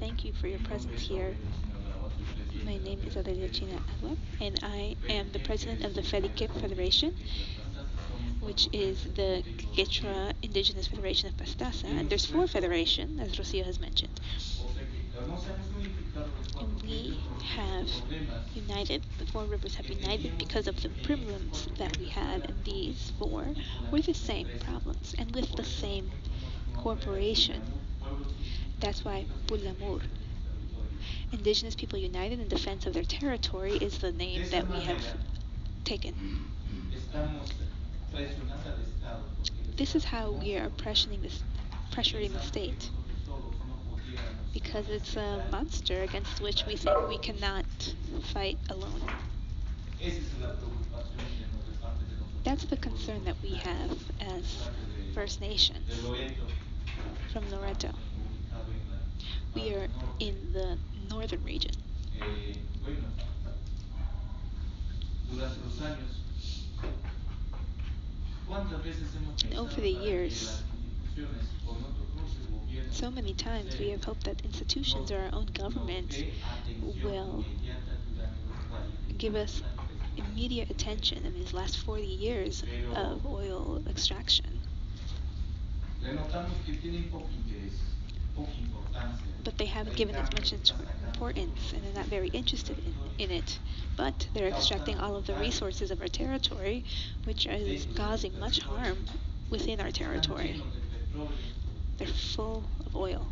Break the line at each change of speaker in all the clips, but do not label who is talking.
thank you for your presence here. My name is China Agua, and I am the president of the Felique Federation, which is the Quechua indigenous federation of Pastaza. And there's 4 federations, as Rocio has mentioned. And we have united, the 4 rivers have united because of the problems that we had, and these 4 were the same problems, and with the same corporation. That's why Pulamur, Indigenous People United in Defense of Their Territory, is the name that we have taken. This is how we are pressuring the state, because it's a monster against which we think we cannot fight alone. That's the concern that we have as First Nations from Loreto. We are in the northern region. And over the years, so many times we have hoped that institutions or our own government will give us immediate attention in these last 40 years of oil extraction. But they haven't given as much importance, and they're not very interested in it. But they're extracting all of the resources of our territory, which is causing much harm within our territory. They're full of oil.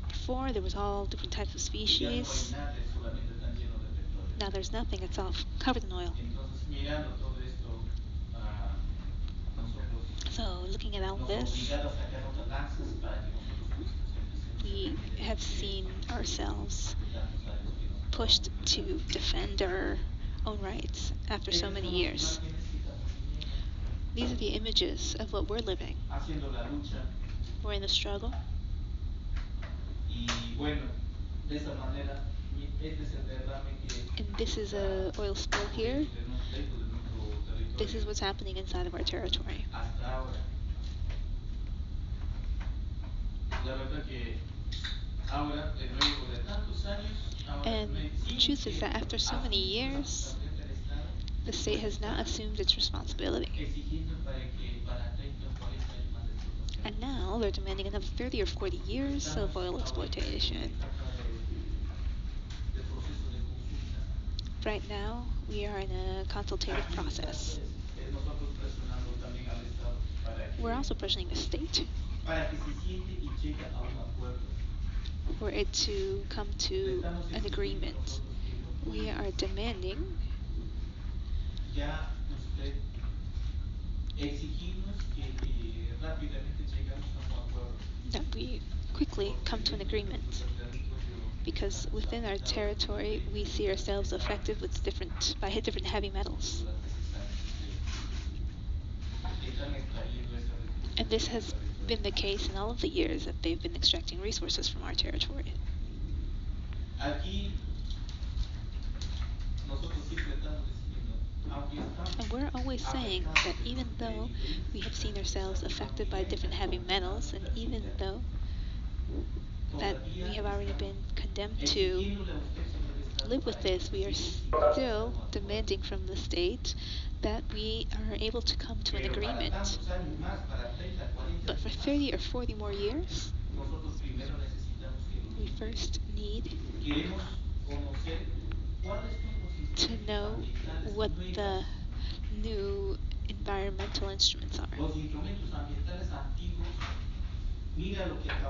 Before, there was all different types of species. Now there's nothing, it's all covered in oil. So, looking at all this, we have seen ourselves pushed to defend our own rights after so many years. These are the images of what we're living. We're in the struggle. And this is an oil spill here. This is what's happening inside of our territory. And the truth is that after so many years, the state has not assumed its responsibility. And now they're demanding another 30 or 40 years of oil exploitation. Right now, we are in a consultative process. We're also pressuring the state for it to come to an agreement. We are demanding that we quickly come to an agreement, because within our territory we see ourselves affected with different heavy metals. And this has been the case in all of the years that they've been extracting resources from our territory. And we're always saying that even though we have seen ourselves affected by different heavy metals, and even though that we have already been condemned to live with this, we are still demanding from the state that we are able to come to an agreement. But for 30 or 40 more years, we first need to know what the new environmental instruments are.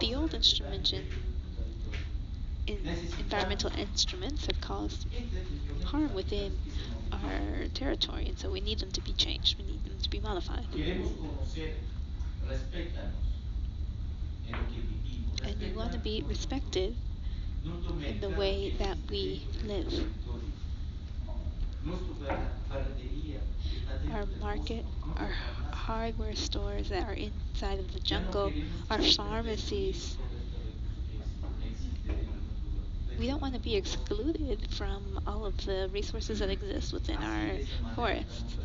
The old environmental instruments have caused harm within our territory, and so we need them to be changed. We need them to be modified. And we want to be respected in the way that we live. Our market, our hardware stores that are inside of the jungle, our pharmacies. We don't want to be excluded from all of the resources that exist within our forests.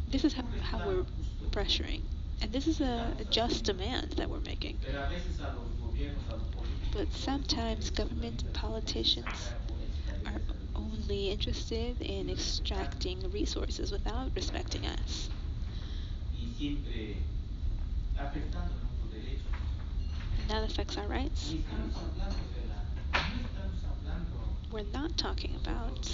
This is how we're pressuring, And this is a just demand that we're making.
Pero a veces a los gobiernos, a los políticos,
But
lo único que
sometimes
les
government
organiza es
politicians
sacar o
are
extraer esa riqueza,
only interested in
sin respetar
extracting resources without respecting us.
y siempre afectando nuestros derechos.
And that affects our rights.
Y estamos hablando de no estamos hablando
We're not talking
nosotros
about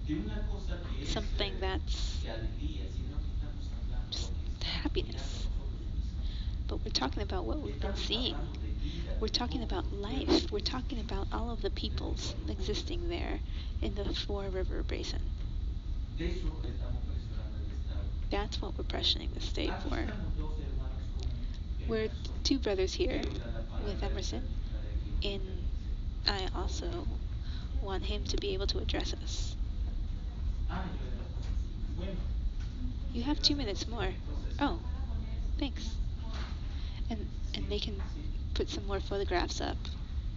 de una cosa que es
something that's
de alegría, sino que estamos hablando
just
lo que estamos soñando
happiness.
nosotros mismos.
But we're talking about what we've been
Estamos
seeing.
hablando de vida,
We're
de
talking
todos
about
los pueblos
life.
que
We're talking
existimos
about all of the
dentro de
peoples
nuestras bóvedas.
existing there in the Four River Basin.
De eso estamos presionando el Estado.
That's what we're pressuring the state
Aquí
for.
estamos dos hermanos con
We're
Emerson.
two brothers here
Quiero dar la
with
palabra a esta
Emerson,
niña de aquí
and
ahorita en el
I also want him to be able to address us.
Ah, yo era bueno.
You have 2 minutes more. Oh, thanks. And they can put some more photographs up.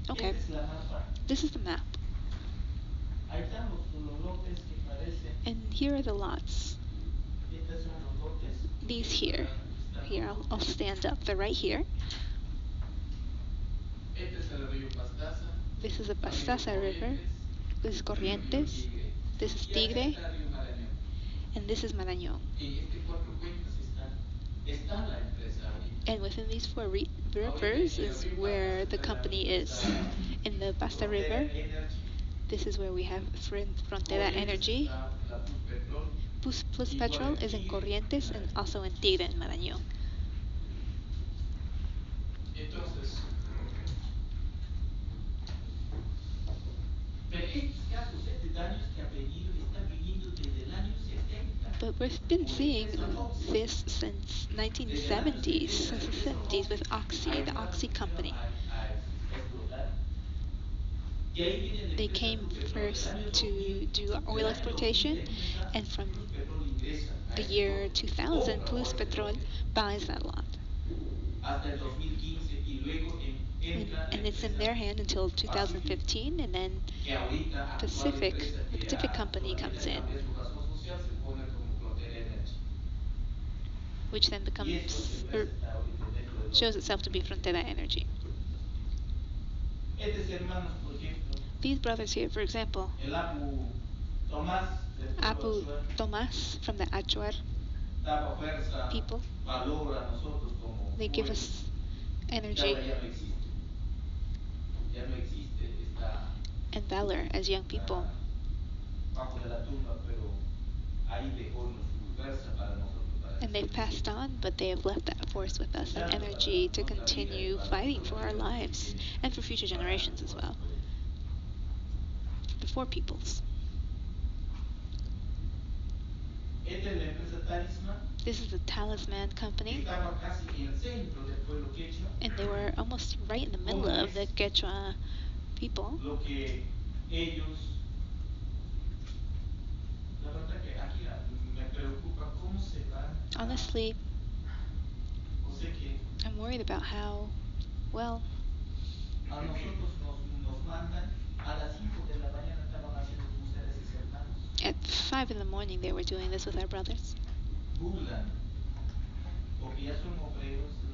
Okay.
Esta es la mapa.
This is the map.
Ahí están los lotes que parecen.
And here are the lots.
Estos son los lotes.
These here. Here, I'll stand up. They're right here.
Este es el río Pastaza.
This is the Pastaza River. This is Corrientes. This is Tigre. And this is Marañón. And within these four rivers is where the company is. In the Pasta River, this is where we have Frontera Energy. Plus Petrol is in Corrientes and also in Tigre and Marañón. But we've been seeing this since 1970s, since the 70s with Oxy, the Oxy company. They came first to do oil exploitation, and from the year 2000, Plus Petrol buys that lot. And it's in their hand until 2015, and then the Pacific company comes in, which then becomes, or shows itself to be Frontera Energy. These brothers here, for example, Apu Tomas from the Achuar people, they give us energy and valor as young people. And they've passed on, but they have left that force with us and energy to continue fighting for our lives and for future generations as well. The four peoples. This is the Talisman company, and they were almost right in the middle of the Quechua people. Honestly, I'm worried about how, well, at 5 in the morning they were doing this with our brothers.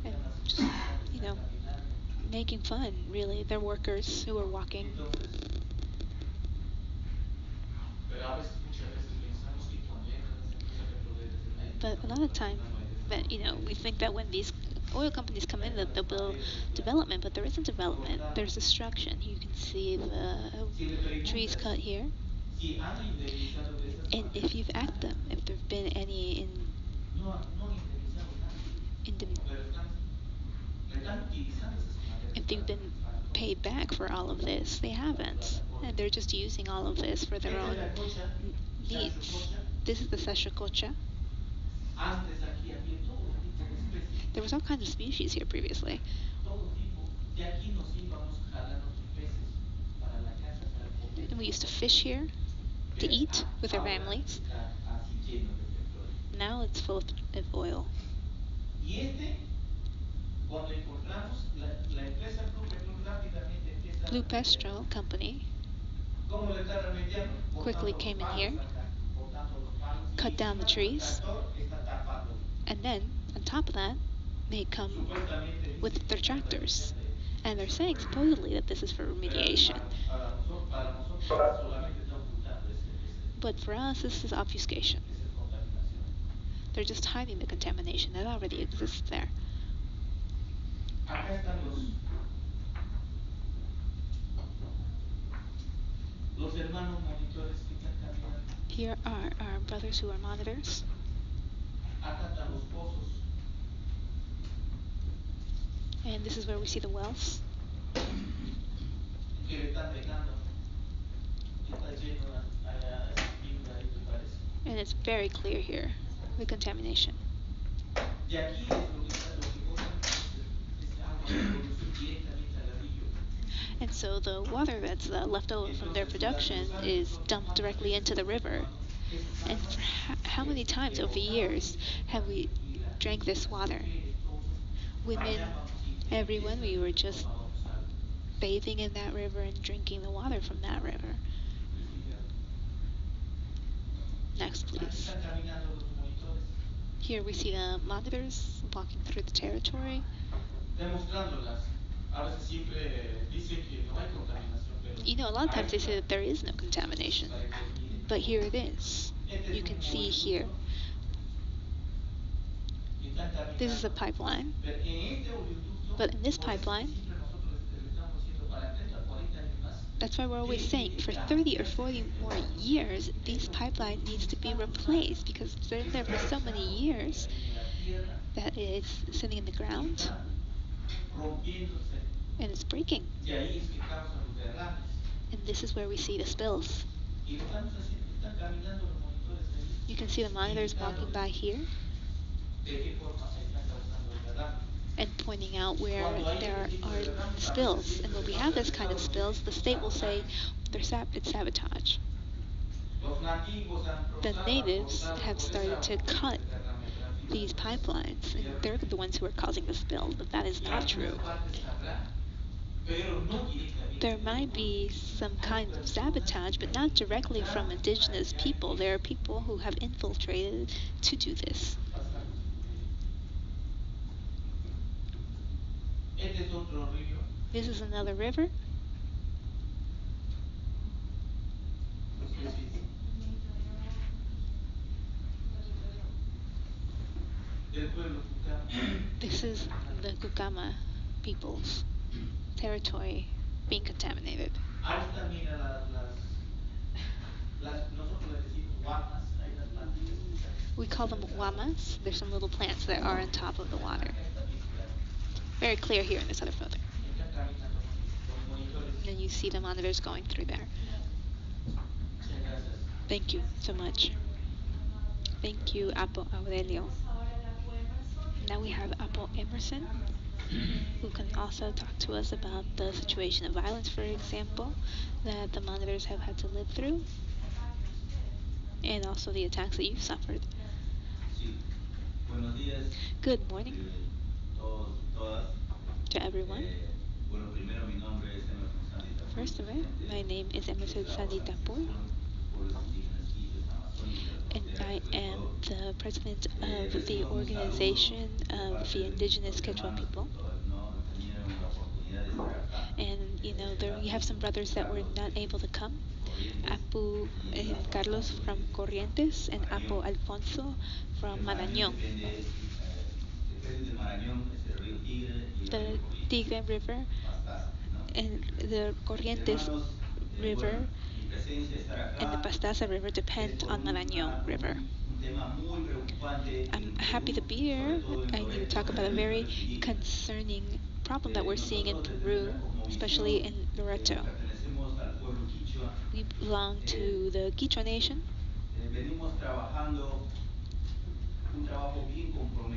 And just, making fun, really. They're workers who are walking. But a lot of time that, we think that when these oil companies come in that they'll build development, but there isn't development. There's destruction. You can see the trees cut here. And if you've asked them if there have been any if they've been paid back for all of this, they haven't. And they're just using all of this for their own needs. This is the Sachacocha. There was all kinds of species here previously. And we used to fish here to eat with our families. Now it's full of oil. Blue Petrol company quickly came in here cut down the trees,
tractor está tapándolo.
and then on top of that, they come
Supuestamente dice
with
que
their
están
tractors.
realizando
And they're
ese
saying
acuerdo,
supposedly that this is for
pero
remediation.
para nosotros solamente está ocultando
But for us, this is obfuscation.
esa contaminación.
They're just hiding the contamination that already exists there.
Acá están los hermanos monitores que están caminando.
Here are our brothers who are monitors.
Acá están los pozos.
And this is where we see the wells.
Que le están dejando. Está lleno allá, ahí me parece.
And it's very clear here, the contamination.
Y aquí es lo que botan es agua de producción directamente al ladrillo.
And so the water that's left over from their production is dumped directly into the river. And for how many times over years have we drank this water? Women, everyone, we were just bathing in that river and drinking the water from that river. Next, please. Here we see the monitors walking through the territory. You know, a lot of times they say that there is no contamination, but here it is. You can see here. This is a pipeline, but in this pipeline, that's why we're always saying for 30 or 40 more years, this pipeline needs to be replaced because it's been there for so many years that it's sitting in the ground and it's breaking. And this is where we see the spills. You can see the monitors walking by here and pointing out where there are spills. And when we have this kind of spills, the state will say it's sabotage. The natives have started to cut these pipelines, and they're the ones who are causing the spills, but that is not true. There might be some kind of sabotage, but not directly from indigenous people. There are people who have infiltrated to do this. This is another river. This is the Cucama people's territory being contaminated. We call them llamas. There's some little plants that are on top of the water. Very clear here in this other photo. And you see the monitors going through there. Thank you so much. Thank you, Apo Aurelio. Now we have Apo Emerson, who can also talk to us about the situation of violence, for example, that the monitors have had to live through, and also the attacks that you've suffered. Good morning to everyone. First of all, my name is Emerson Sanditapoy, and I am the president of the organization of the indigenous Quechua people. And there we have some brothers that were not able to come. Apu Carlos from Corrientes and Apo Alfonso from Marañón. The Tigre River and the Corrientes River and the Pastaza River depend on Marañón River. I'm happy to be here. I need to talk about a very concerning problem that we're seeing in Peru, especially in Loreto. We belong to the Kichwa nation,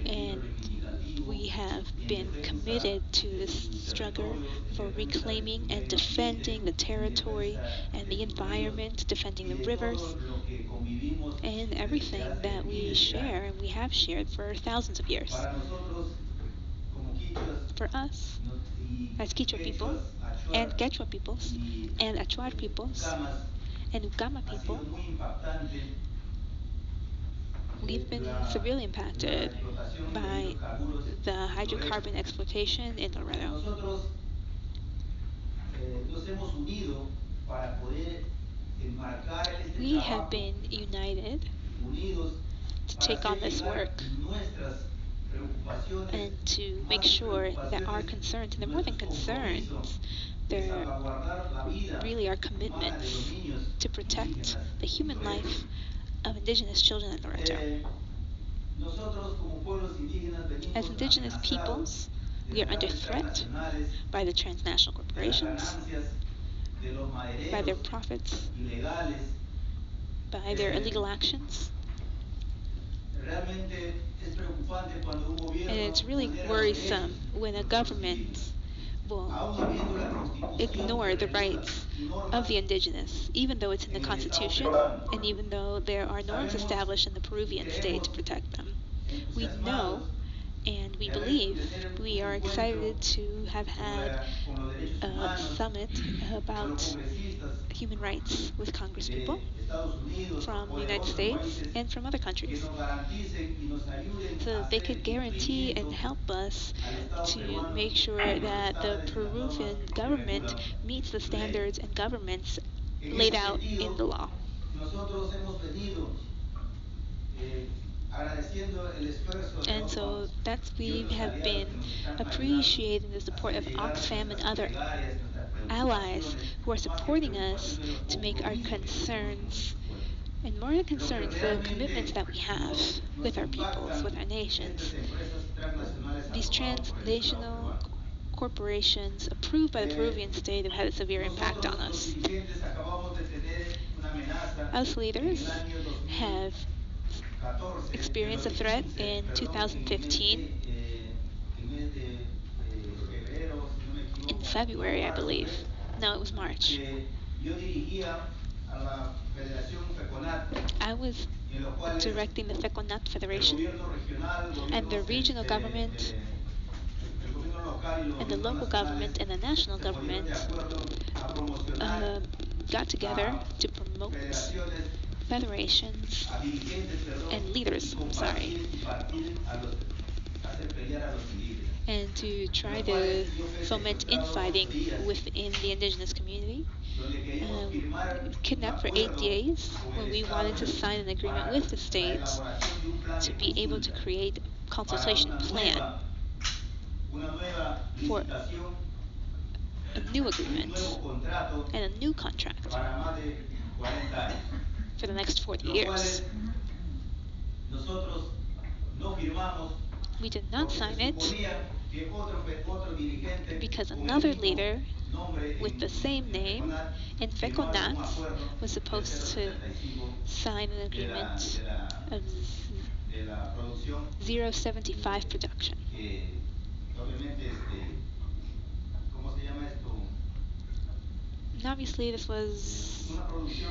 and we have been committed to this struggle for reclaiming and defending the territory and the environment, defending the rivers, and everything that we share and we have shared for thousands of years. For us, as Kichwa people, and Quechua peoples, and Achuar peoples, and Ugama people, we've been severely impacted by the hydrocarbon exploitation in Loreto.
Nos hemos unido para poder enmarcar este
We have
trabajo,
been united
unidos
to
para
take
hacer
on this
llegar
work
nuestras preocupaciones,
and to make
más que
sure that our
preocupaciones,
concerns, and they're more than
nuestros compromisos
concerns,
de
they're
salvaguardar la vida
really our
humana de los
commitments
niños
to protect
indígenas
the
en
human
Loreto.
life of indigenous children in Loreto.
Nosotros como pueblos indígenas
As
venimos
indigenous
amenazados
peoples,
de
we are
las
under
grandes
threat
transnacionales,
by the transnational
de las
corporations,
ganancias, de los
by their
madereros
profits,
ilegales.
by their illegal actions.
Realmente es preocupante cuando un
And
gobierno
it's really
vulnera los derechos
worrisome when
de
a
los pueblos indígenas.
government will
Aún habiendo la Constitución
ignore
que
the
regula
rights
y
of
normas
the indigenous, even though it's in the
en el Estado
Constitution,
peruano.
and even though there are norms
Sabemos
established in the
y
Peruvian state to
creemos
protect them. We know
entusiasmados
and we
de
believe,
tener
we
un
are
encuentro
excited to have had
con los derechos
a
humanos,
summit
con los
about
congresistas
human rights with congresspeople
de Estados Unidos
from
o
the
de
United
otros
States
países
and from other
que
countries,
nos garanticen y nos ayuden
so
a
that they
hacer
could guarantee and
cumplimiento
help us
al Estado
to
peruano
make sure
con los
that the
estándares y las normas
Peruvian
que
government
regulan
meets the
su ley.
standards and governments
En
laid
ese
out in
sentido,
the law.
nosotros hemos venido agradeciendo el esfuerzo de
And
Oxfam
so that's
y
we
otros
have
aliados
been
que nos están ayudando
appreciating the
a
support
hacer
of
llegar
Oxfam and
nuestras
other
plegarias, nuestras
allies
preocupaciones,
who are
más que
supporting us
preocupaciones, los
to make our
compromisos que tenemos con
concerns,
nuestros pueblos.
and more than
Lo que
concerns, the commitments
realmente
that we have
nos
with our peoples,
impactan
with our nations.
estas empresas transnacionales
These
aprobadas por el Estado
transnational
peruano.
corporations approved by the Peruvian state have had a severe impact on
Nosotros, los
us.
dirigentes, acabamos de tener una amenaza
Us
en
leaders
el año
have
2014,
experienced a threat
2015,
in
perdón,
2015
en mes de febrero, si no me
in
equivoco,
February, I
marzo,
believe. No, it was March.
que yo dirigía a la Federación FECONAT,
I was
en los cuales
directing the FECONAT
el
Federation,
gobierno regional,
and the
gobiernos,
regional government
el gobierno local y los
and the
gobiernos
local
nacionales
government and the national
se pusieron
government
de acuerdo a promocionar
got together
a
to promote
federaciones,
federations
a dirigentes, perdón,
and leaders,
y
sorry,
compartir y partir hacer pelear a los indígenas.
and to try
Los
to
cuales yo fui
foment
secuestrado
infighting
8 días,
within the indigenous community.
donde queríamos firmar un
Kidnapped for 8
acuerdo
days
con
when
el
we
Estado
wanted to sign an agreement
para
with the
la
state
elaboración de un plan
to
de
be able to
consulta,
create a
para
consultation plan
una nueva
for
licitación,
a new
un
agreement
nuevo contrato
and a new contract
para más de 40 años,
for the next 40
los
years.
cuales nosotros no firmamos
We did not
porque se
sign it
suponía que otro dirigente
because
con el
another
mismo
leader
nombre
with the same name in
firmó algún
FECONAT
acuerdo
was
del
supposed to
075
sign an agreement of
de la producción
075 production.
que obviamente ¿cómo se llama esto?
And obviously this was,
Una producción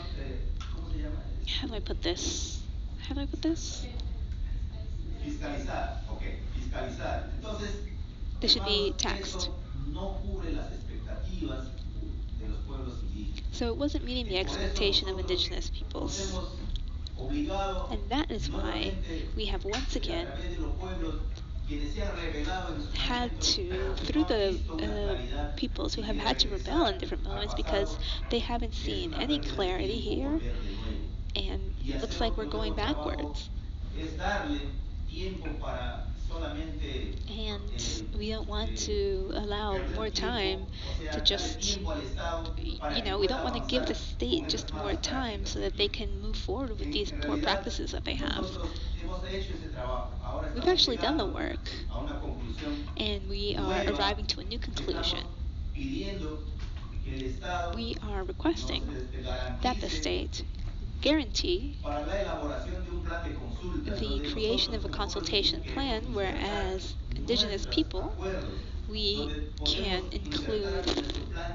¿cómo se llama?
how do I put this? How do I put this?
Fiscalizada, okay, fiscalizada. Entonces,
This should be
hermanos,
taxed.
eso no cubre las expectativas de los pueblos indígenas.
So it wasn't meeting the
Y por eso
expectation of
nosotros
indigenous
nos
peoples.
hemos obligado
And that is why
nuevamente
we have once
a
again
través de los pueblos quienes se han rebelado en sus
had
momentos,
to,
porque
through
no han
the
visto una claridad
peoples who
y
have
quieren
had to rebel in
regresar
different
al
moments
pasado,
because they haven't
que es
seen
una
any
pérdida de
clarity
tiempo
here,
volver de nuevo.
and
Y
it looks
hacer
like we're
otro
going
nuevo trabajo
backwards.
es darle tiempo para solamente
And we don't want to allow more time to just, we don't want to give the state just more time so that they can move forward with these poor practices that they have. We've actually done the work, and we are arriving to a new conclusion. We are requesting that the state guarantee the creation of a consultation plan where, as indigenous people, we can include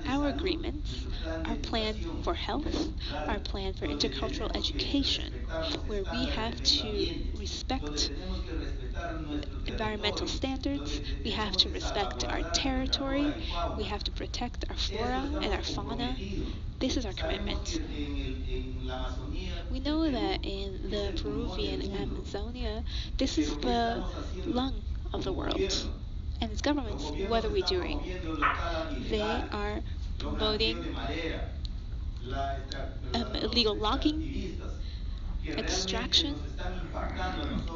our agreements, our plan for health, our plan for intercultural education, where we have to respect environmental standards, we have to respect our territory, we have to protect our flora and our fauna. This is our commitment. We know that in the Peruvian Amazonia, this is the lung of the world. And its governments, what are we doing? They are promoting illegal logging, extraction,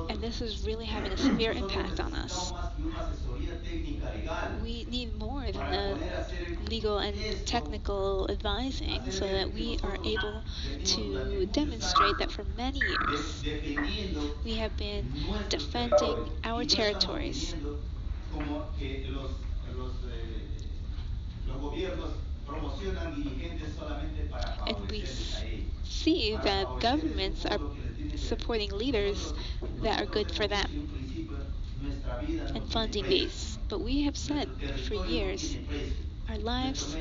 and this is really having a severe impact on us. We need more than the legal and technical advising so that we are able to demonstrate that for many years we have been defending our territories. And we see that governments are supporting leaders that are good for them and funding these. But we have said for years our lives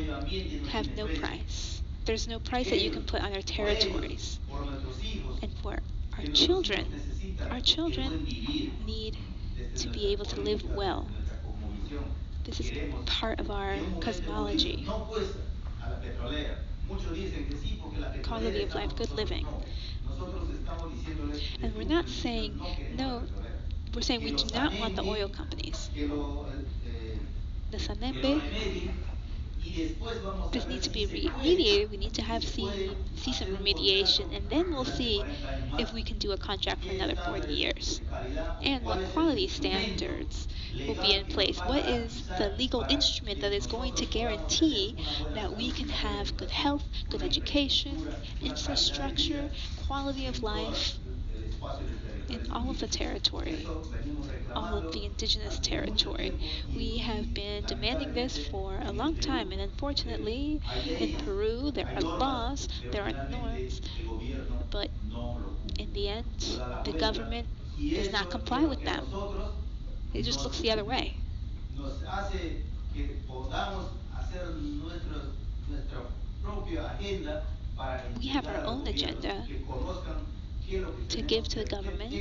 have no price. There's no price that you can put on our territories. And for our children need to be able to live well. This is part of our cosmology. Quality of life, good living. And we're not saying no, we're saying we do not want the oil companies. The Sanembe, this needs to be remediated. We need to have see some remediation, and then we'll see if we can do a contract for another 40 years. And what quality standards will be in place? What is the legal instrument that is going to guarantee that we can have good health, good education, infrastructure, quality of life in all of the territory, all of the indigenous territory? We have been demanding this for a long time, and unfortunately, in Peru, there are laws, there are norms, but in the end, the government does not comply with them. It just looks the other way. We have our own agenda to give to the government,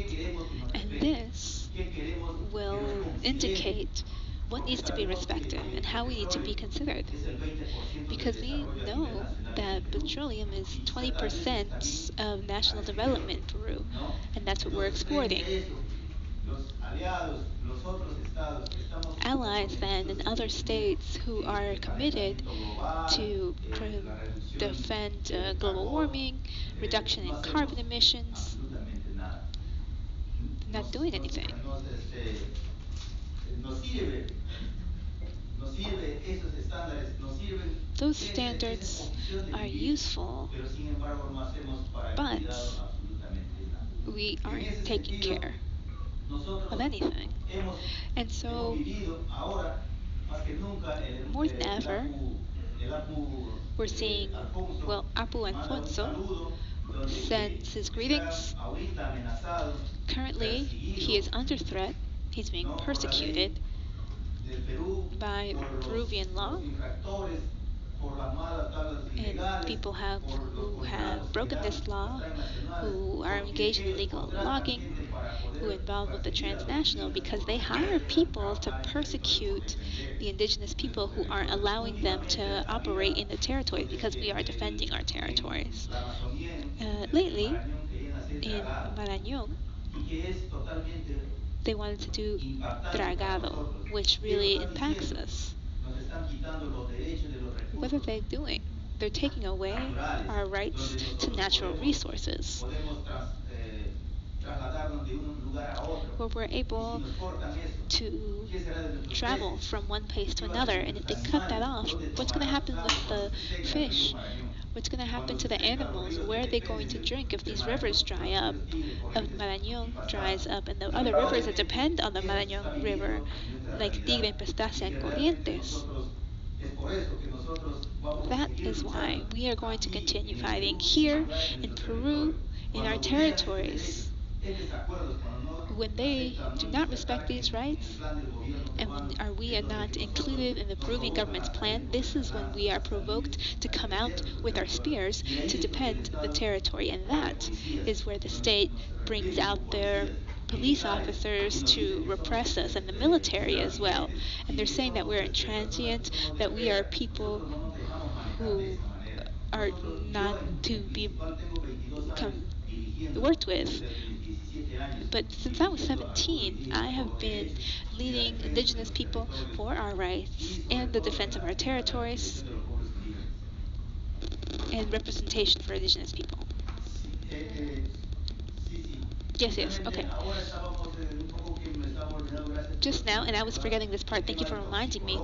and this will indicate what needs to be respected and how we need to be considered. Because we know that petroleum is 20% of national development in Peru, and that's what we're exporting. Allies then and other states who are committed to defend global warming, reduction in carbon emissions, not doing anything. Those standards are useful, but we aren't taking care of anything. And so, more than ever, we're seeing, well, Apu Alfonso sends his greetings. Currently, he is under threat. He's being persecuted by Peruvian law, and people who have broken this law, who are engaged in illegal logging, who are involved with the transnational, because they hire people to persecute the indigenous people who aren't allowing them to operate in the territories because we are defending our territories. Lately, in Marañón, they wanted to do dragado, which really impacts us. What are they doing? They're taking away our rights to natural resources, where we're able to travel from one place to another. And if they cut that off, what's going to happen with the fish? What's going to happen to the animals? Where are they going to drink if these rivers dry up? If Marañón dries up, and the other rivers that depend on the Marañón River, like Tigre and Pastaza and Corrientes. That is why we are going to continue fighting here in Peru, in our territories. When they do not respect these rights, and when we are not included in the Peruvian government's plan, this is when we are provoked to come out with our spears to defend the territory. And that is where the state brings out their police officers to repress us and the military as well. And they're saying that we're intransient, that we are people who are not to be come worked with. But since I was 17, I have been leading indigenous people for our rights and the defense of our territories and representation for indigenous people. Yes, yes, okay.
Ahora estábamos un poco que me estaba olvidando, gracias por
Just now, and I was forgetting this part,
el
thank you
tema
for
de los
reminding me.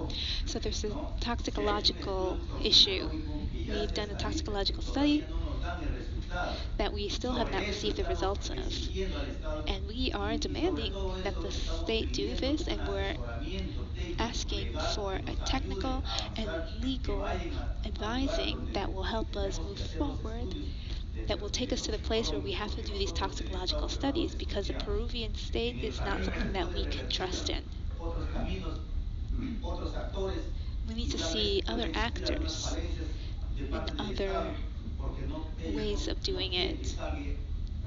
So there's a
¿no? Se ha hecho un estudio
toxicological issue.
toxicológico que ya
We've
hace
done a
salir, pero que
toxicological study
todavía no nos dan el resultado.
that we still have not
Sobre eso
received the
estamos
results of.
exigiendo al Estado
And we are
y sobre
demanding
todo
that
eso
the
estamos
state do
pidiendo
this,
un
and we're
asesoramiento técnico
asking
legal
for
que
a
nos ayude
technical
a
and
avanzar, que
legal
vayan a lugares
advising
donde
that will help us
tenemos
move
que hacer los
forward,
estudios
that will take us to the place where we have to
porque
do these
nosotros el
toxicological
Estado peruano
studies, because the
desconfiamos.
Peruvian state
En el
is not
camino
something
se
that we
puede
can trust
revertir
in.
otros caminos, otros actores
We need
y
to
tal vez
see other
puede existir algunas
actors
falencias de
and
parte del
other
Estado porque ellos
ways of
no
doing
quieren que
it.
salga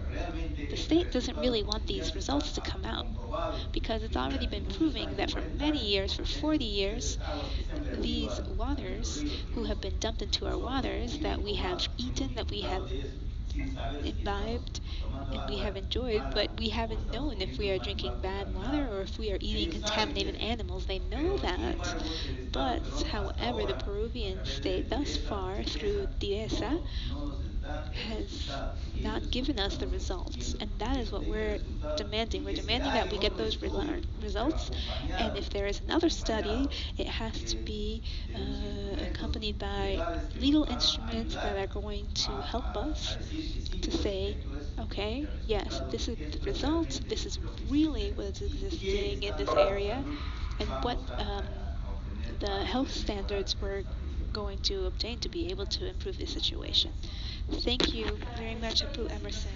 realmente
The
ese
state doesn't
resultado
really want
porque ya
these
se está
results to come out,
comprobado
because it's
que
already
durante
been
muchos
proving
años,
that for
40
many
años,
years, for 40 years,
esas aguas que se han vertido
these
a nuestros
waters
ríos que
who
hemos
have been dumped into our
nosotros
waters
comido y
that we have
tomado, hemos
eaten, that we have
disfrutado de eso sin saber si estamos
imbibed,
tomando
and we
agua
have enjoyed,
mala
but we
o
haven't
estamos
known if
comiendo
we are drinking
agua
bad water
contaminada.
or if we are eating
Ellos saben
contaminated
eso,
animals. They know
pero sin
that.
embargo el Estado
But,
peruano hasta
however, the
ahora, a
Peruvian
través de
state thus far, through DIESA,
no nos da el
has
resultado. Y eso
not
es lo que
given us the
estamos
results,
exigiendo,
and that
que
is
nos
what
den el
we're
resultado
demanding.
y
We're
que se
demanding that
haga
we get
otro
those
estudio, pero
results, and
acompañado,
if there is another study,
acompañado
it has to be
de unos instrumentos
accompanied by
legales que nos
legal
van a
instruments that
ayudar
are going to help
a
us
decir que sí,
to
pues
say,
esto es
okay,
el
yes,
resultado,
this is the
esto es
result,
realmente
this is
lo que
really
existe
what is
y qué
existing in this
estándares de
area,
salud
and what
vamos a obtener
the
para
health
poder mejorar
standards we're
esta cuestión.
going to obtain to be able to improve the situation. Thank you very much, Apu Emerson.